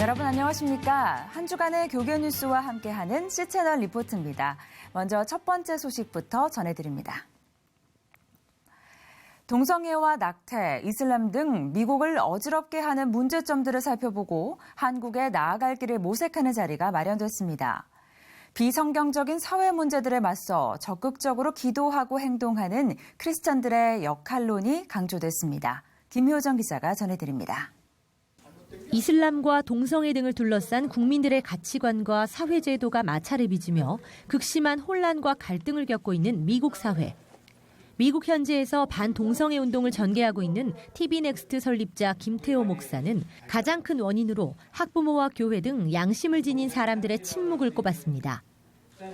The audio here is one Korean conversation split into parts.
여러분 안녕하십니까? 한 주간의 교계 뉴스와 함께하는 C채널 리포트입니다. 먼저 첫 번째 소식부터 전해드립니다. 동성애와 낙태, 이슬람 등 미국을 어지럽게 하는 문제점들을 살펴보고 한국에 나아갈 길을 모색하는 자리가 마련됐습니다. 비성경적인 사회 문제들에 맞서 적극적으로 기도하고 행동하는 크리스찬들의 역할론이 강조됐습니다. 김효정 기자가 전해드립니다. 이슬람과 동성애 등을 둘러싼 국민들의 가치관과 사회제도가 마찰을 빚으며 극심한 혼란과 갈등을 겪고 있는 미국 사회. 미국 현지에서 반동성애 운동을 전개하고 있는 TV넥스트 설립자 김태호 목사는 가장 큰 원인으로 학부모와 교회 등 양심을 지닌 사람들의 침묵을 꼽았습니다.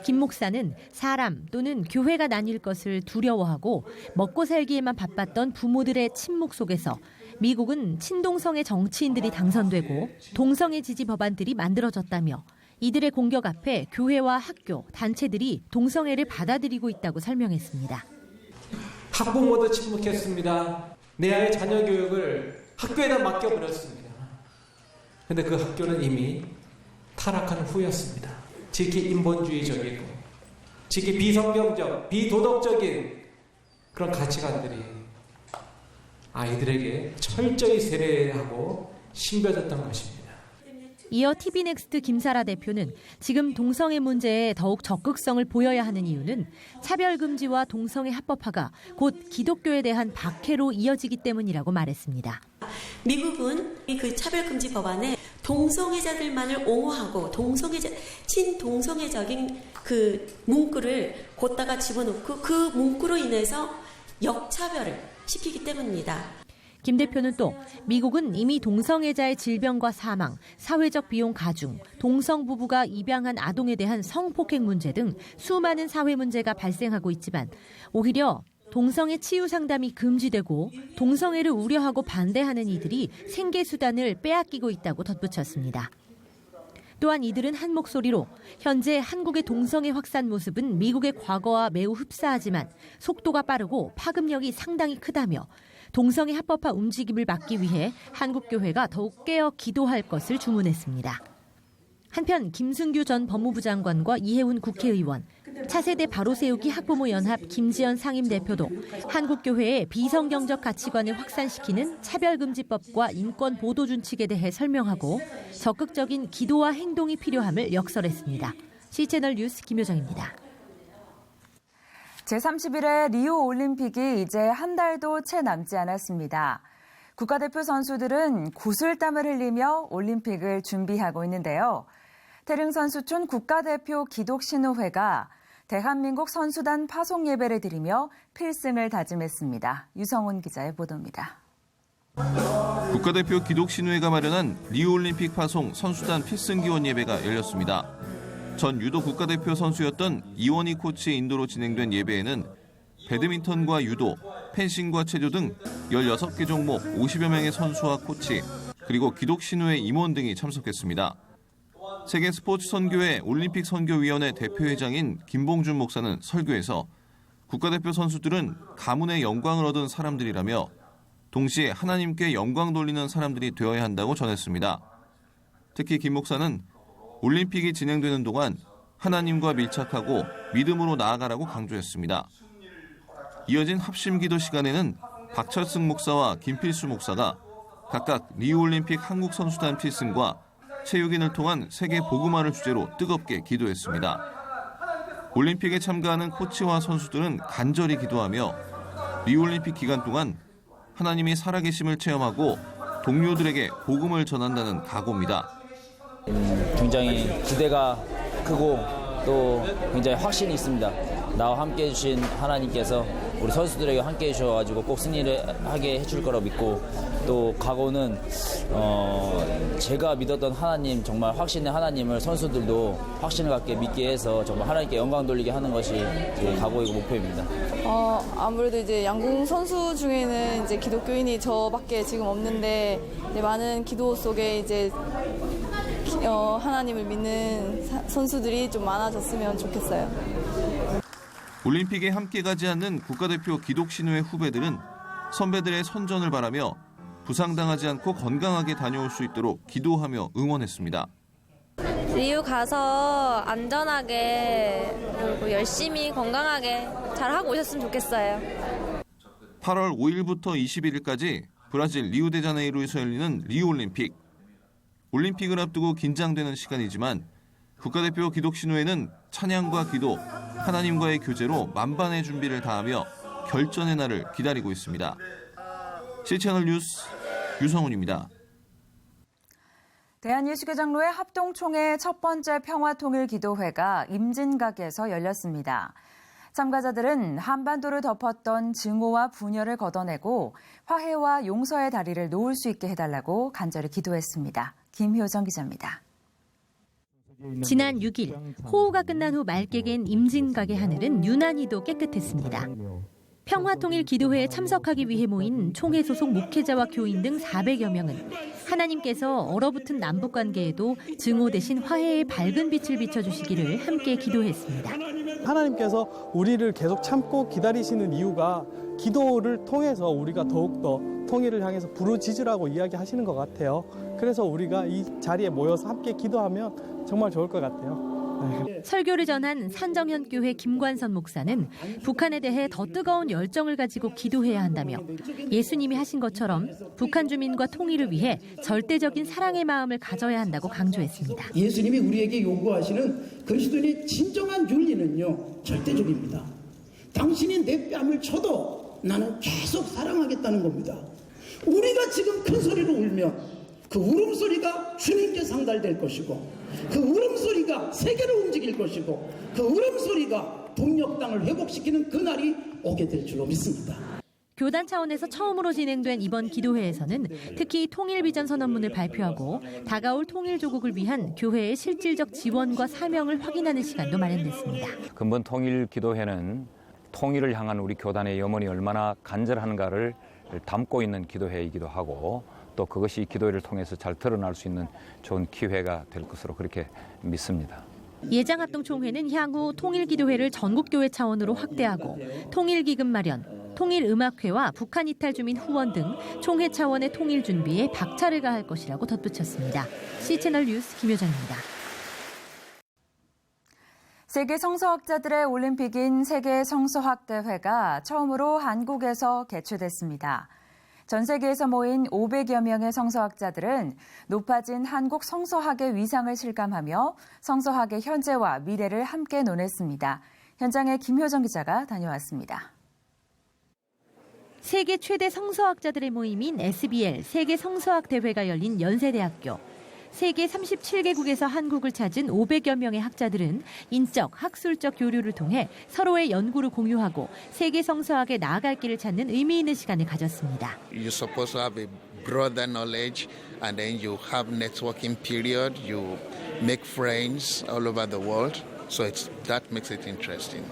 김 목사는 사람 또는 교회가 나뉠 것을 두려워하고 먹고 살기에만 바빴던 부모들의 침묵 속에서 미국은 친동성애 정치인들이 당선되고 동성애 지지 법안들이 만들어졌다며 이들의 공격 앞에 교회와 학교, 단체들이 동성애를 받아들이고 있다고 설명했습니다. 학부모도 침묵했습니다. 내 아이의 자녀 교육을 학교에다 맡겨버렸습니다. 그런데 그 학교는 이미 타락한 후였습니다. 지극히 인본주의적이고 지극히 비성경적, 비도덕적인 그런 가치관들이 아이들에게 철저히 세례하고 심겨졌던 것입니다. 이어 TV넥스트 김사라 대표는 지금 동성애 문제에 더욱 적극성을 보여야 하는 이유는 차별금지와 동성애 합법화가 곧 기독교에 대한 박해로 이어지기 때문이라고 말했습니다. 미국은 그 차별금지 법안에 동성애자들만을 옹호하고 친동성애적인 그 문구를 곧다가 집어넣고 그 문구로 인해서 역차별을 시키기 때문입니다. 김 대표는 또 미국은 이미 동성애자의 질병과 사망, 사회적 비용 가중, 동성 부부가 입양한 아동에 대한 성폭행 문제 등 수많은 사회 문제가 발생하고 있지만 오히려 동성애 치유 상담이 금지되고 동성애를 우려하고 반대하는 이들이 생계 수단을 빼앗기고 있다고 덧붙였습니다. 또한 이들은 한 목소리로 현재 한국의 동성애 확산 모습은 미국의 과거와 매우 흡사하지만 속도가 빠르고 파급력이 상당히 크다며 동성애 합법화 움직임을 막기 위해 한국교회가 더욱 깨어 기도할 것을 주문했습니다. 한편 김승규 전 법무부 장관과 이해훈 국회의원, 차세대 바로세우기 학부모연합 김지연 상임대표도 한국교회의 비성경적 가치관을 확산시키는 차별금지법과 인권보도준칙에 대해 설명하고 적극적인 기도와 행동이 필요함을 역설했습니다. C채널 뉴스 김효정입니다. 제31회 리우 올림픽이 이제 한 달도 채 남지 않았습니다. 국가대표 선수들은 구슬땀을 흘리며 올림픽을 준비하고 있는데요. 태릉선수촌 국가대표 기독신우회가 대한민국 선수단 파송 예배를 드리며 필승을 다짐했습니다. 유성훈 기자의 보도입니다. 국가대표 기독신우회가 마련한 리우올림픽 파송 선수단 필승 기원 예배가 열렸습니다. 전 유도 국가대표 선수였던 이원희 코치의 인도로 진행된 예배에는 배드민턴과 유도, 펜싱과 체조 등 16개 종목 50여 명의 선수와 코치, 그리고 기독신우회 임원 등이 참석했습니다. 세계스포츠선교회 올림픽 선교위원회 대표회장인 김봉준 목사는 설교에서 국가대표 선수들은 가문의 영광을 얻은 사람들이라며 동시에 하나님께 영광 돌리는 사람들이 되어야 한다고 전했습니다. 특히 김 목사는 올림픽이 진행되는 동안 하나님과 밀착하고 믿음으로 나아가라고 강조했습니다. 이어진 합심기도 시간에는 박철승 목사와 김필수 목사가 각각 리우올림픽 한국 선수단 필승과 체육인을 통한 세계 복음화를 주제로 뜨겁게 기도했습니다. 올림픽에 참가하는 코치와 선수들은 간절히 기도하며 리우올림픽 기간 동안 하나님이 살아계심을 체험하고 동료들에게 복음을 전한다는 각오입니다. 굉장히 기대가 크고 또 굉장히 확신이 있습니다. 나와 함께 해주신 하나님께서 우리 선수들에게 함께 해주셔가지고 꼭 승리를 하게 해줄 거라고 믿고 또 각오는 제가 믿었던 하나님, 정말 확신의 하나님을 선수들도 확신을 갖게 믿게 해서 정말 하나님께 영광 돌리게 하는 것이 제 각오이고 목표입니다. 아무래도 이제 양궁 선수 중에는 이제 기독교인이 저밖에 지금 없는데 이제 많은 기도 속에 이제 하나님을 믿는 선수들이 좀 많아졌으면 좋겠어요. 올림픽에 함께 가지 않는 국가대표 기독신우회 후배들은 선배들의 선전을 바라며 부상당하지 않고 건강하게 다녀올 수 있도록 기도하며 응원했습니다. 리우 가서 안전하게 그리고 열심히 건강하게 잘하고 오셨으면 좋겠어요. 8월 5일부터 21일까지 브라질 리우데자네이루에서 열리는 리우올림픽. 올림픽을 앞두고 긴장되는 시간이지만 국가대표 기독신호회는 찬양과 기도, 하나님과의 교제로 만반의 준비를 다하며 결전의 날을 기다리고 있습니다. CC채널 뉴스 유성훈입니다. 대한예수교장로회 합동총회 첫 번째 평화통일기도회가 임진각에서 열렸습니다. 참가자들은 한반도를 덮었던 증오와 분열을 걷어내고 화해와 용서의 다리를 놓을 수 있게 해달라고 간절히 기도했습니다. 김효정 기자입니다. 지난 6일 호우가 끝난 후 맑게 갠 임진각의 하늘은 유난히도 깨끗했습니다. 평화통일기도회에 참석하기 위해 모인 총회 소속 목회자와 교인 등 400여 명은 하나님께서 얼어붙은 남북관계에도 증오 대신 화해의 밝은 빛을 비춰주시기를 함께 기도했습니다. 하나님께서 우리를 계속 참고 기다리시는 이유가 기도를 통해서 우리가 더욱더 통일을 향해서 부르짖으라고 이야기하시는 것 같아요. 그래서 우리가 이 자리에 모여서 함께 기도하면 정말 좋을 것 같아요. 설교를 전한 산정현 교회 김관선 목사는 북한에 대해 더 뜨거운 열정을 가지고 기도해야 한다며 예수님이 하신 것처럼 북한 주민과 통일을 위해 절대적인 사랑의 마음을 가져야 한다고 강조했습니다. 예수님이 우리에게 요구하시는 그리스도인의 진정한 윤리는요, 절대적입니다. 당신이 내 뺨을 쳐도 나는 계속 사랑하겠다는 겁니다. 우리가 지금 큰 소리로 울면 그 울음소리가 주님께 상달될 것이고 그 울음소리가 세계를 움직일 것이고 그 울음소리가 동력 땅을 회복시키는 그날이 오게 될 줄로 믿습니다. 교단 차원에서 처음으로 진행된 이번 기도회에서는 특히 통일비전 선언문을 발표하고 다가올 통일조국을 위한 교회의 실질적 지원과 사명을 확인하는 시간도 마련됐습니다. 근본 통일기도회는 통일을 향한 우리 교단의 염원이 얼마나 간절한가를 담고 있는 기도회이기도 하고 또 그것이 기도회를 통해서 잘 드러날 수 있는 좋은 기회가 될 것으로 그렇게 믿습니다. 예장합동총회는 향후 통일기도회를 전국교회 차원으로 확대하고 통일기금 마련, 통일음악회와 북한 이탈 주민 후원 등 총회 차원의 통일 준비에 박차를 가할 것이라고 덧붙였습니다. CC채널 뉴스 김효정입니다. 세계 성서학자들의 올림픽인 세계 성서학대회가 처음으로 한국에서 개최됐습니다. 전 세계에서 모인 500여 명의 성서학자들은 높아진 한국 성서학의 위상을 실감하며 성서학의 현재와 미래를 함께 논했습니다. 현장에 김효정 기자가 다녀왔습니다. 세계 최대 성서학자들의 모임인 SBL 세계 성서학 대회가 열린 연세대학교. 세계 37개국에서 한국을 찾은 500여 명의 학자들은 인적, 학술적 교류를 통해 서로의 연구를 공유하고 세계 성서학에 나아갈 길을 찾는 의미 있는 시간을 가졌습니다. You're supposed to have a broader knowledge and then you have networking period. You make friends all over the world. So that makes it interesting.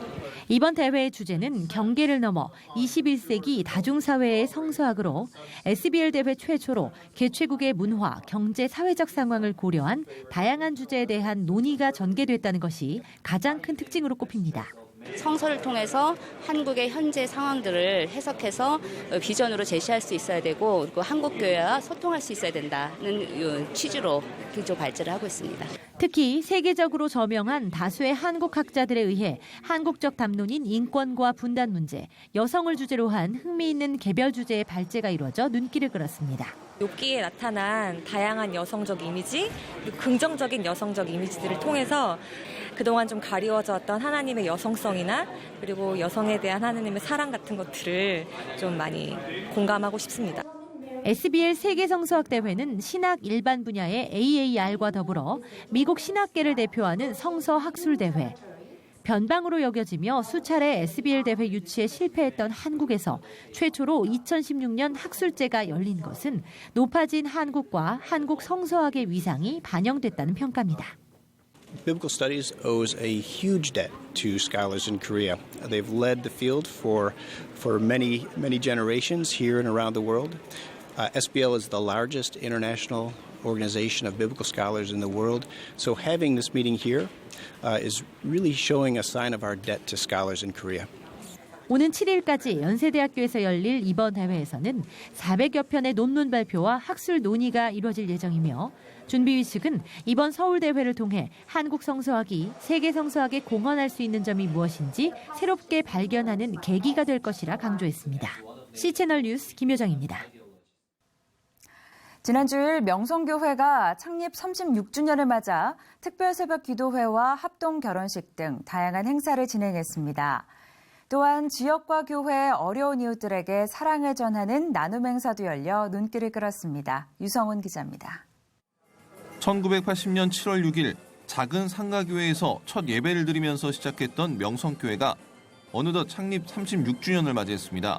이번 대회의 주제는 경계를 넘어 21세기 다중사회의 성서학으로 SBL 대회 최초로 개최국의 문화, 경제, 사회적 상황을 고려한 다양한 주제에 대한 논의가 전개됐다는 것이 가장 큰 특징으로 꼽힙니다. 성서를 통해서 한국의 현재 상황들을 해석해서 비전으로 제시할 수 있어야 되고 그리고 한국교회와 소통할 수 있어야 된다는 취지로 기조 발제를 하고 있습니다. 특히 세계적으로 저명한 다수의 한국 학자들에 의해 한국적 담론인 인권과 분단 문제, 여성을 주제로 한 흥미있는 개별 주제의 발제가 이루어져 눈길을 끌었습니다. 욥기에 나타난 다양한 여성적 이미지, 그리고 긍정적인 여성적 이미지들을 통해서 그동안 좀 가리워졌던 하나님의 여성성이나 그리고 여성에 대한 하나님의 사랑 같은 것들을 좀 많이 공감하고 싶습니다. SBL 세계성서학대회는 신학 일반 분야의 AAR과 더불어 미국 신학계를 대표하는 성서학술대회, 변방으로 여겨지며 수차례 SBL 대회 유치에 실패했던 한국에서 최초로 2016년 학술제가 열린 것은 높아진 한국과 한국 성서학의 위상이 반영됐다는 평가입니다. Biblical studies owes a huge debt to scholars in Korea. They've led the field for many generations here and around the world. SBL is the largest international organization of biblical scholars in the world. So having this meeting here is really showing a sign of our debt to scholars in Korea. 오는 7일까지 연세대학교에서 열릴 이번 대회에서는 400여 편의 논문 발표와 학술 논의가 이루어질 예정이며 준비위 측은 이번 서울대회를 통해 한국 성서학이 세계 성서학에 공헌할 수 있는 점이 무엇인지 새롭게 발견하는 계기가 될 것이라 강조했습니다. C채널 뉴스 김효정입니다. 지난 주일 명성교회가 창립 36주년을 맞아 특별 새벽 기도회와 합동 결혼식 등 다양한 행사를 진행했습니다. 또한 지역과 교회의 어려운 이웃들에게 사랑을 전하는 나눔 행사도 열려 눈길을 끌었습니다. 유성훈 기자입니다. 1980년 7월 6일 작은 상가교회에서 첫 예배를 드리면서 시작했던 명성교회가 어느덧 창립 36주년을 맞이했습니다.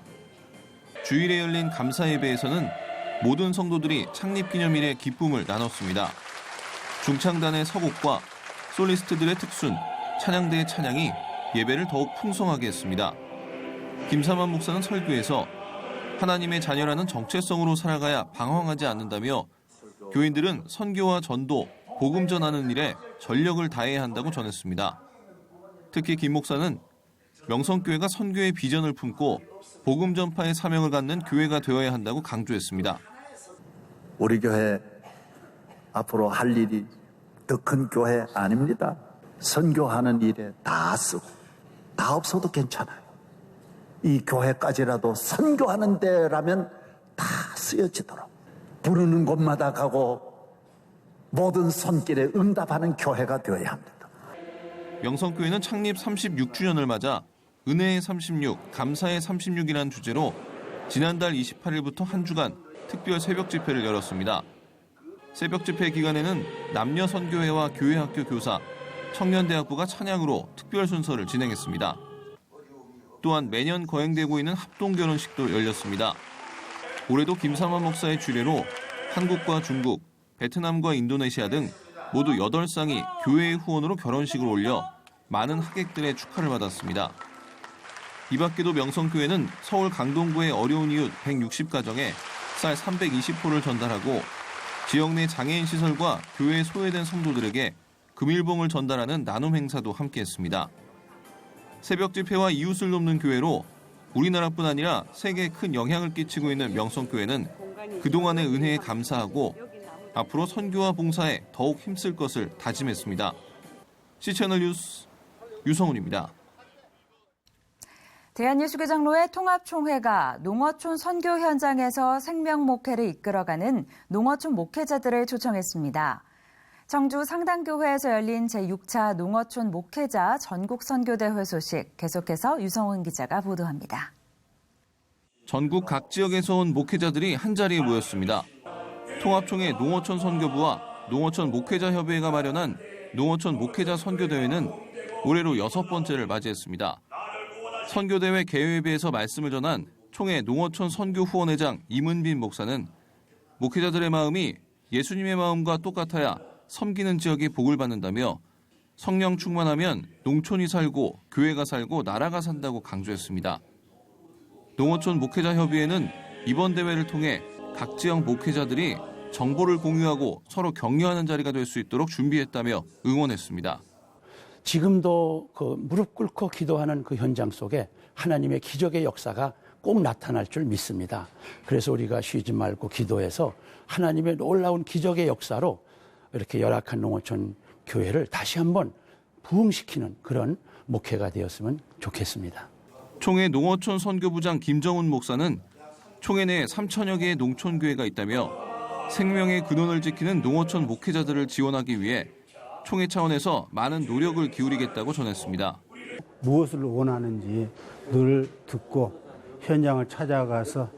주일에 열린 감사 예배에서는 모든 성도들이 창립기념일의 기쁨을 나눴습니다. 중창단의 서곡과 솔리스트들의 특순, 찬양대의 찬양이 예배를 더욱 풍성하게 했습니다. 김삼환 목사는 설교에서 하나님의 자녀라는 정체성으로 살아가야 방황하지 않는다며 교인들은 선교와 전도, 복음 전하는 일에 전력을 다해야 한다고 전했습니다. 특히 김 목사는 명성교회가 선교의 비전을 품고 복음 전파의 사명을 갖는 교회가 되어야 한다고 강조했습니다. 우리 교회 앞으로 할 일이 더 큰 교회 아닙니다. 선교하는 일에 다 쓰고 다 없어도 괜찮아요. 이 교회까지라도 선교하는 데라면 다 쓰여지도록 부르는 곳마다 가고 모든 손길에 응답하는 교회가 되어야 합니다. 명성교회는 창립 36주년을 맞아 은혜의 36, 감사의 36이라는 주제로 지난달 28일부터 한 주간 특별 새벽 집회를 열었습니다. 새벽 집회 기간에는 남녀 선교회와 교회학교 교사, 청년대학부가 찬양으로 특별 순서를 진행했습니다. 또한 매년 거행되고 있는 합동 결혼식도 열렸습니다. 올해도 김삼환 목사의 주례로 한국과 중국, 베트남과 인도네시아 등 모두 8쌍이 교회의 후원으로 결혼식을 올려 많은 하객들의 축하를 받았습니다. 이 밖에도 명성교회는 서울 강동구의 어려운 이웃 160가정에 쌀 320포를 전달하고 지역 내 장애인 시설과 교회에 소외된 성도들에게 금일봉을 전달하는 나눔 행사도 함께했습니다. 새벽 집회와 이웃을 돕는 교회로 우리나라뿐 아니라 세계에 큰 영향을 끼치고 있는 명성교회는 그동안의 은혜에 감사하고 앞으로 선교와 봉사에 더욱 힘쓸 것을 다짐했습니다. C채널 뉴스 유성훈입니다. 대한예수교장로회 통합총회가 농어촌 선교 현장에서 생명 목회를 이끌어가는 농어촌 목회자들을 초청했습니다. 청주 상당교회에서 열린 제6차 농어촌 목회자 전국 선교대회 소식 계속해서 유성훈 기자가 보도합니다. 전국 각 지역에서 온 목회자들이 한자리에 모였습니다. 통합총회 농어촌 선교부와 농어촌 목회자협의회가 마련한 농어촌 목회자 선교대회는 올해로 6번째를 맞이했습니다. 선교대회 개회회에서 말씀을 전한 총회 농어촌 선교후원회장 이문빈 목사는 목회자들의 마음이 예수님의 마음과 똑같아야 섬기는 지역의 복을 받는다며 성령 충만하면 농촌이 살고 교회가 살고 나라가 산다고 강조했습니다. 농어촌 목회자협의회는 이번 대회를 통해 각 지역 목회자들이 정보를 공유하고 서로 격려하는 자리가 될 수 있도록 준비했다며 응원했습니다. 지금도 그 무릎 꿇고 기도하는 그 현장 속에 하나님의 기적의 역사가 꼭 나타날 줄 믿습니다. 그래서 우리가 쉬지 말고 기도해서 하나님의 놀라운 기적의 역사로 이렇게 열악한 농어촌 교회를 다시 한번 부흥시키는 그런 목회가 되었으면 좋겠습니다. 총회 농어촌 선교부장 김정훈 목사는 총회 내에 3천여 개의 농촌교회가 있다며 생명의 근원을 지키는 농어촌 목회자들을 지원하기 위해 총회 차원에서 많은 노력을 기울이겠다고 전했습니다. 무엇을 원하는지 늘 듣고 현장을 찾아가서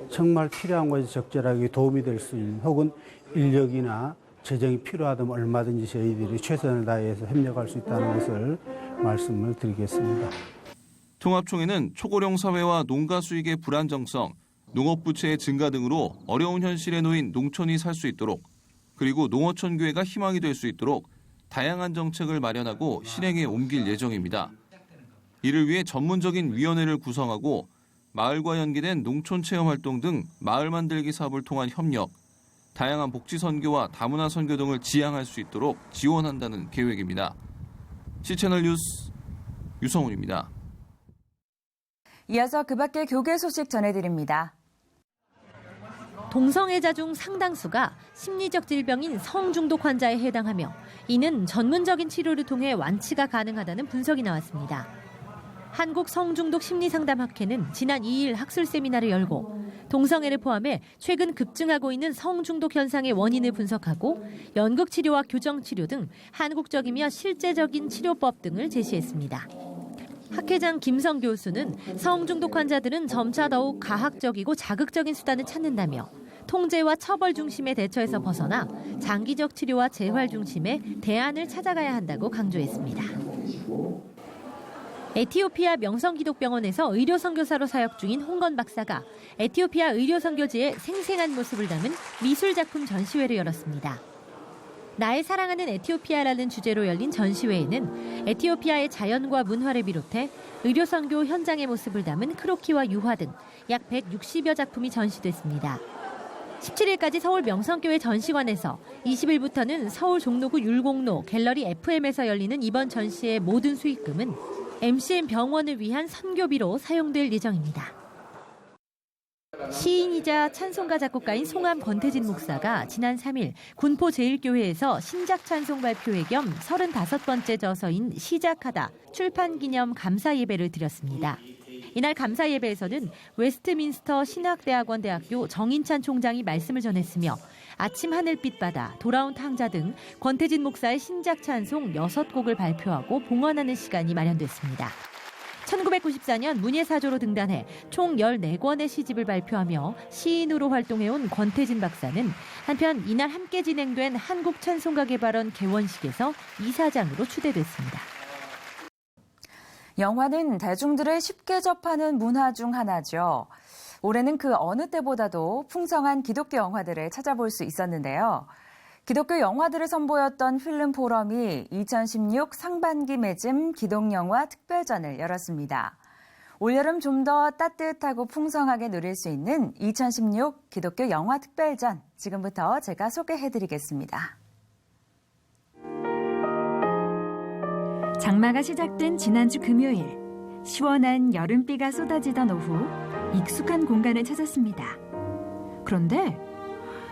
정말 필요한 것에 적절하게 도움이 될 수 있는 혹은 인력이나 재정이 필요하다면 얼마든지 저희들이 최선을 다해서 협력할 수 있다는 것을 말씀을 드리겠습니다. 통합총회는 초고령 사회와 농가 수익의 불안정성, 농업 부채의 증가 등으로 어려운 현실에 놓인 농촌이 살 수 있도록 그리고 농어촌 교회가 희망이 될 수 있도록 다양한 정책을 마련하고 실행에 옮길 예정입니다. 이를 위해 전문적인 위원회를 구성하고 마을과 연계된 농촌 체험 활동 등 마을 만들기 사업을 통한 협력, 다양한 복지 선교와 다문화 선교 등을 지향할 수 있도록 지원한다는 계획입니다. C채널 뉴스 유성훈입니다. 이어서 그 밖의 교계 소식 전해드립니다. 동성애자 중 상당수가 심리적 질병인 성중독 환자에 해당하며 이는 전문적인 치료를 통해 완치가 가능하다는 분석이 나왔습니다. 한국성중독심리상담학회는 지난 2일 학술 세미나를 열고 동성애를 포함해 최근 급증하고 있는 성중독 현상의 원인을 분석하고 연극치료와 교정치료 등 한국적이며 실제적인 치료법 등을 제시했습니다. 학회장 김성 교수는 성중독 환자들은 점차 더욱 가학적이고 자극적인 수단을 찾는다며 통제와 처벌 중심의 대처에서 벗어나 장기적 치료와 재활 중심의 대안을 찾아가야 한다고 강조했습니다. 에티오피아 명성기독병원에서 의료선교사로 사역 중인 홍건 박사가 에티오피아 의료선교지의 생생한 모습을 담은 미술작품 전시회를 열었습니다. 나의 사랑하는 에티오피아라는 주제로 열린 전시회에는 에티오피아의 자연과 문화를 비롯해 의료선교 현장의 모습을 담은 크로키와 유화 등 약 160여 작품이 전시됐습니다. 17일까지 서울 명성교회 전시관에서 20일부터는 서울 종로구 율곡로 갤러리 FM에서 열리는 이번 전시의 모든 수익금은 MCM 병원을 위한 선교비로 사용될 예정입니다. 시인이자 찬송가 작곡가인 송암 권태진 목사가 지난 3일 군포 제1교회에서 신작 찬송 발표회 겸 35번째 저서인 시작하다 출판 기념 감사 예배를 드렸습니다. 이날 감사 예배에서는 웨스트민스터 신학대학원 대학교 정인찬 총장이 말씀을 전했으며 아침 하늘빛 바다, 돌아온 탕자 등 권태진 목사의 신작 찬송 6곡을 발표하고 봉헌하는 시간이 마련됐습니다. 1994년 문예사조로 등단해 총 14권의 시집을 발표하며 시인으로 활동해온 권태진 박사는 한편 이날 함께 진행된 한국찬송가개발원 개원식에서 이사장으로 추대됐습니다. 영화는 대중들을 쉽게 접하는 문화 중 하나죠. 올해는 그 어느 때보다도 풍성한 기독교 영화들을 찾아볼 수 있었는데요. 기독교 영화들을 선보였던 필름 포럼이 2016 상반기 매짐 기독영화 특별전을 열었습니다. 올여름 좀 더 따뜻하고 풍성하게 누릴 수 있는 2016 기독교 영화 특별전, 지금부터 제가 소개해드리겠습니다. 장마가 시작된 지난주 금요일, 시원한 여름비가 쏟아지던 오후, 익숙한 공간을 찾았습니다. 그런데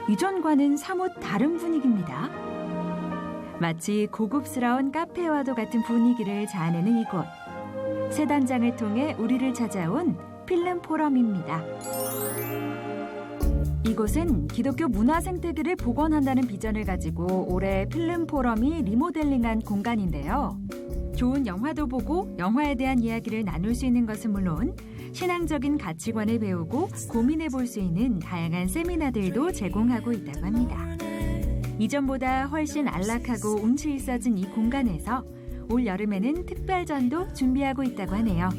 이전과는 사뭇 다른 분위기입니다. 마치 고급스러운 카페와도 같은 분위기를 자아내는 이곳. 새 단장을 통해 우리를 찾아온 필름 포럼입니다. 이곳은 기독교 문화 생태계를 복원한다는 비전을 가지고 올해 필름 포럼이 리모델링한 공간인데요. 좋은 영화도 보고 영화에 대한 이야기를 나눌 수 있는 것은 물론 신앙적인 가치관을 배우고 고민해 볼 수 있는 다양한 세미나들도 제공하고 있다고 합니다. 이전보다 훨씬 안락하고 운치 있어진 이 공간에서 올 여름에는 특별전도 준비하고 있다고 하네요.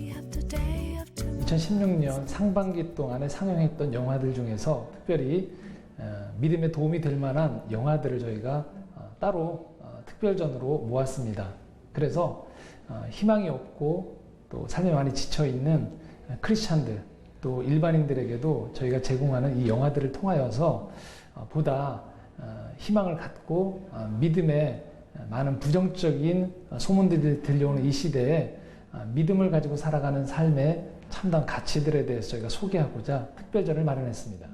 2016년 상반기 동안에 상영했던 영화들 중에서 특별히 믿음에 도움이 될 만한 영화들을 저희가 따로 특별전으로 모았습니다. 그래서 희망이 없고 또 삶에 많이 지쳐있는 크리스찬들 또 일반인들에게도 저희가 제공하는 이 영화들을 통하여서 보다 희망을 갖고 믿음에 많은 부정적인 소문들이 들려오는 이 시대에 믿음을 가지고 살아가는 삶의 참다운 가치들에 대해서 저희가 소개하고자 특별전을 마련했습니다.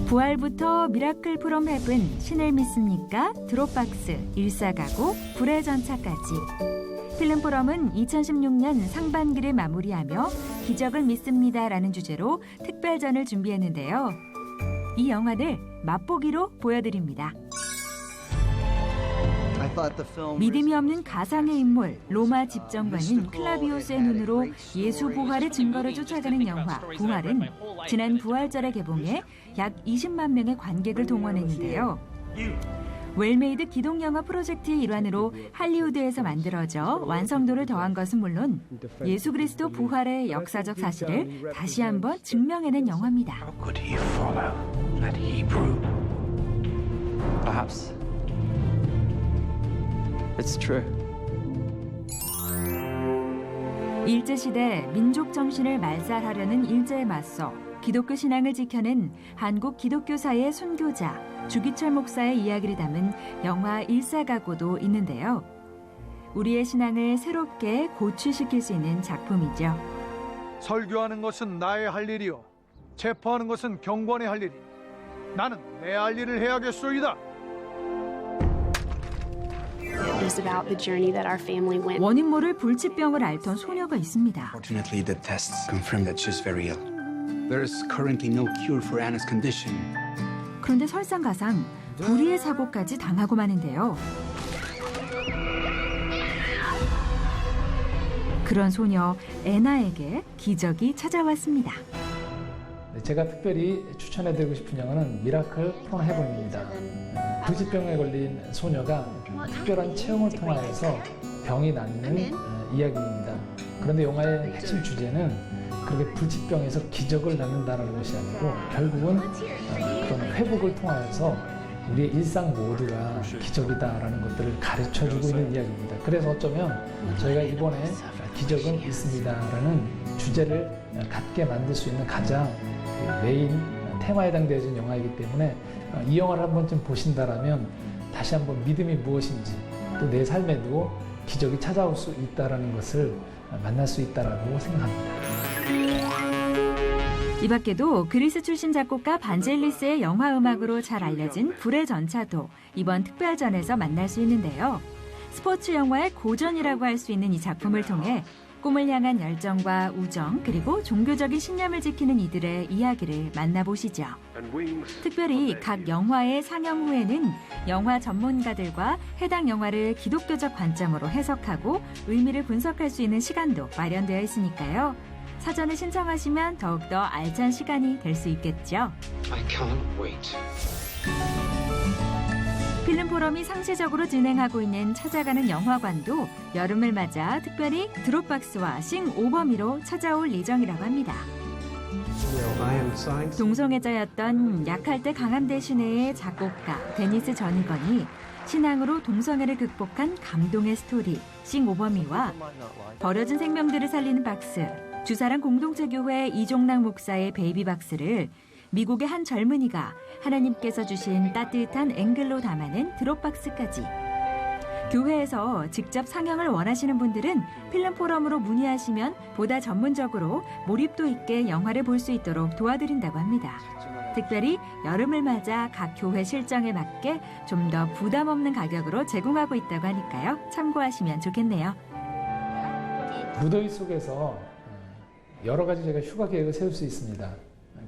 부활부터 미라클 프롬 헤븐, 신을 믿습니까? 드롭박스, 일사가고, 불의 전차까지. 필름 포럼은 2016년 상반기를 마무리하며 기적을 믿습니다라는 주제로 특별전을 준비했는데요. 이 영화들 맛보기로 보여드립니다. 믿음이 없는 가상의 인물 로마 집정관인 클라비우스의 눈으로 예수 부활의 증거를 쫓아가는 영화 부활은 지난 부활절에 개봉해 약 20만 명의 관객을 동원했는데요. 웰메이드 기독영화 프로젝트의 일환으로 할리우드에서 만들어져 완성도를 더한 것은 물론 예수 그리스도 부활의 역사적 사실을 다시 한번 증명해낸 영화입니다. It's true. 일제시대 민족 정신을 말살하려는 일제에 맞서 기독교 신앙을 지켜낸 한국 기독교사의 순교자 주기철 목사의 이야기를 담은 영화 일사가고도 있는데요. 우리의 신앙을 새롭게 고취시킬 수 있는 작품이죠. 설교하는 것은 나의 할 일이요 체포하는 것은 경관의 할 일이. 나는 내 할 일을 해야겠소이다. 원인 모를 불치병을 앓던 소녀가 있습니다. Fortunately, the tests confirm that she's very ill. There is currently no cure for Anna's condition. 그런데 설상가상 불의의 사고까지 당하고 마는데요. 그런 소녀 애나에게 기적이 찾아왔습니다. 제가 특별히 추천해드리고 싶은 영화는 미라클 프롬 헤븐입니다. 불치병에 걸린 소녀가 특별한 체험을 통하여서 병이 낫는 이야기입니다. 그런데 영화의 핵심 주제는 그렇게 불치병에서 기적을 낳는다는 것이 아니고 결국은 그런 회복을 통하여서 우리의 일상 모두가 기적이다라는 것들을 가르쳐주고 있는 이야기입니다. 그래서 어쩌면 저희가 이번에 기적은 있습니다라는 주제를 갖게 만들 수 있는 가장 메인 테마에 해당되어진 영화이기 때문에 이 영화를 한 번쯤 보신다라면 다시 한번 믿음이 무엇인지 또 내 삶에도 기적이 찾아올 수 있다라는 것을 만날 수 있다라고 생각합니다. 이 밖에도 그리스 출신 작곡가 반젤리스의 영화 음악으로 잘 알려진 불의 전차도 이번 특별전에서 만날 수 있는데요. 스포츠 영화의 고전이라고 할 수 있는 이 작품을 통해 꿈을 향한 열정과 우정 그리고 종교적인 신념을 지키는 이들의 이야기를 만나보시죠. 특별히 각 영화의 상영 후에는 영화 전문가들과 해당 영화를 기독교적 관점으로 해석하고 의미를 분석할 수 있는 시간도 마련되어 있으니까요. 사전에 신청하시면 더욱더 알찬 시간이 될 수 있겠죠. I can't wait. 필름 포럼이 상시적으로 진행하고 있는 찾아가는 영화관도 여름을 맞아 특별히 드롭박스와 싱 오버미로 찾아올 예정이라고 합니다. 동성애자였던 약할 때 강함 대신의 작곡가 데니스 전이건이 신앙으로 동성애를 극복한 감동의 스토리 싱 오버미와 버려진 생명들을 살리는 박스, 주사랑 공동체교회 이종락 목사의 베이비 박스를 미국의 한 젊은이가 하나님께서 주신 따뜻한 앵글로 담아낸 드롭박스까지. 교회에서 직접 상영을 원하시는 분들은 필름 포럼으로 문의하시면 보다 전문적으로 몰입도 있게 영화를 볼 수 있도록 도와드린다고 합니다. 특별히 여름을 맞아 각 교회 실정에 맞게 좀 더 부담 없는 가격으로 제공하고 있다고 하니까요. 참고하시면 좋겠네요. 무더위 속에서 여러 가지 제가 휴가 계획을 세울 수 있습니다.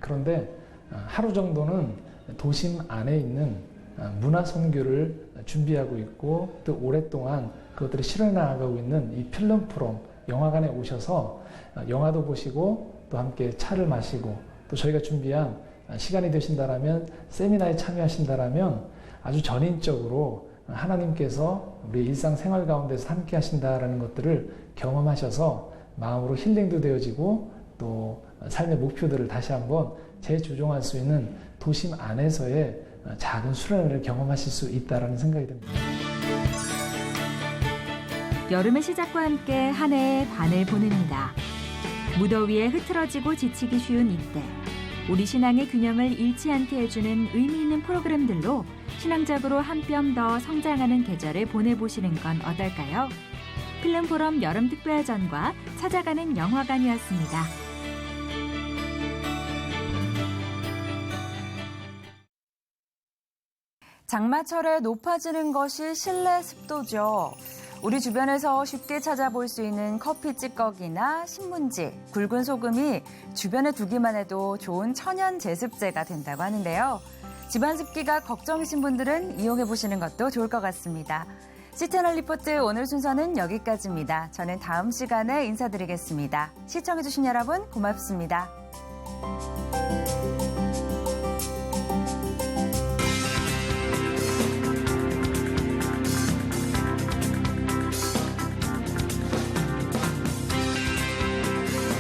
그런데 하루 정도는 도심 안에 있는 문화 선교를 준비하고 있고 또 오랫동안 그것들을 실현해 나가고 있는 이 필름 포럼 영화관에 오셔서 영화도 보시고 또 함께 차를 마시고 또 저희가 준비한 시간이 되신다라면 세미나에 참여하신다라면 아주 전인적으로 하나님께서 우리 일상생활 가운데서 함께 하신다라는 것들을 경험하셔서 마음으로 힐링도 되어지고 또 삶의 목표들을 다시 한번 재조정할 수 있는 도심 안에서의 작은 수련회를 경험하실 수 있다는 생각이 듭니다. 여름의 시작과 함께 한 해의 반을 보냅니다. 무더위에 흐트러지고 지치기 쉬운 이때 우리 신앙의 균형을 잃지 않게 해주는 의미 있는 프로그램들로 신앙적으로 한 뼘 더 성장하는 계절을 보내보시는 건 어떨까요? 필름 포럼 여름 특별전과 찾아가는 영화관이었습니다. 장마철에 높아지는 것이 실내 습도죠. 우리 주변에서 쉽게 찾아볼 수 있는 커피 찌꺼기나 신문지, 굵은 소금이 주변에 두기만 해도 좋은 천연 제습제가 된다고 하는데요. 집안 습기가 걱정이신 분들은 이용해보시는 것도 좋을 것 같습니다. 시채널 리포트 오늘 순서는 여기까지입니다. 저는 다음 시간에 인사드리겠습니다. 시청해주신 여러분 고맙습니다.